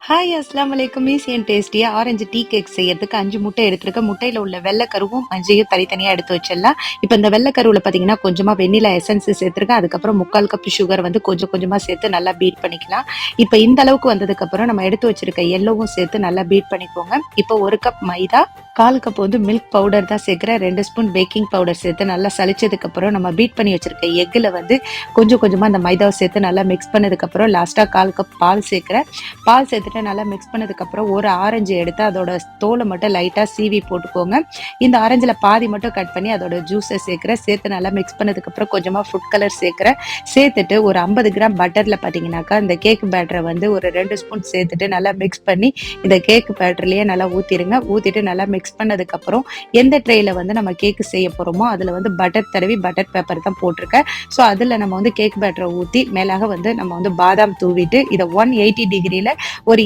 Hi அஸ்லாம் வலைக்கும். Easy and டேஸ்டியா ஆரஞ்சு டீ கேக் செய்யறதுக்கு 5 முட்டை எடுத்துருக்க. முட்டையில உள்ள வெள்ளைக்கருவும் மஞ்சையும் தனித்தனியா எடுத்து வச்சிடலாம். இப்போ இந்த வெள்ளைக்கருவில் பார்த்தீங்கன்னா கொஞ்சமா வெண்ணிலா எசன்ஸ் சேர்த்துருக்கேன். அதுக்கப்புறம் 3/4 கப் சுகர் வந்து கொஞ்சம் கொஞ்சமா சேர்த்து நல்லா பீட் பண்ணிக்கலாம். இப்போ இந்த அளவுக்கு வந்ததுக்கு அப்புறம் நம்ம எடுத்து வச்சிருக்க எல்லோவும் சேர்த்து நல்லா பீட் பண்ணிக்கோங்க. இப்போ 1 கப் மைதா, 1/4 கப் வந்து மில்க் பவுடர் தான் சேர்க்கிறேன். 2 ஸ்பூன் பேக்கிங் பவுடர் சேர்த்து நல்லா சளிச்சதுக்கு அப்புறம் நம்ம பீட் பண்ணி வச்சிருக்க எக்கில் வந்து கொஞ்சம் கொஞ்சமா அந்த மைதாவை சேர்த்து நல்லா மிக்ஸ் பண்ணதுக்கு அப்புறம் லாஸ்டா 1/4 கப் பால் சேர்க்கிறேன். பால் சேர்த்துட்டு நல்லா மிக்ஸ் பண்ணதுக்கு அப்புறம் ஒரு ஆரஞ்சு எடுத்து அதோட தோலை மட்டும் லைட்டா சீவி போட்டுக்கோங்க. இந்த ஆரஞ்சுல பாதி மட்டும் கட் பண்ணி அதோட ஜூஸை சேர்க்கிறேன். சேர்த்து நல்லா மிக்ஸ் பண்ணதுக்கு அப்புறம் கொஞ்சமா ஃபுட் கலர் சேர்க்கிறேன். சேர்த்துட்டு ஒரு 50 கிராம் பட்டர்ல பாத்தீங்கன்னாக்கா இந்த கேக் பேட்டரை வந்து ஒரு 2 ஸ்பூன் சேர்த்துட்டு நல்லா மிக்ஸ் பண்ணி இந்த கேக் பேட்டர்லயே நல்லா ஊத்திடுங்க. ஊத்திட்டு நல்லா மிக்ஸ் பண்ணதுக்கு அப்புறம் எந்த ட்ரேல வந்து நம்ம கேக் செய்ய போறோமோ அதுல வந்து பட்டர் தடவி பட்டர் பேப்பர் தான் போட்டிருக்கேன். ஸோ அதுல நம்ம வந்து கேக் பேட்டரை ஊத்தி மேலாக வந்து நம்ம வந்து பாதாம் தூவிட்டு இதை 180 டிகிரியில ஒரு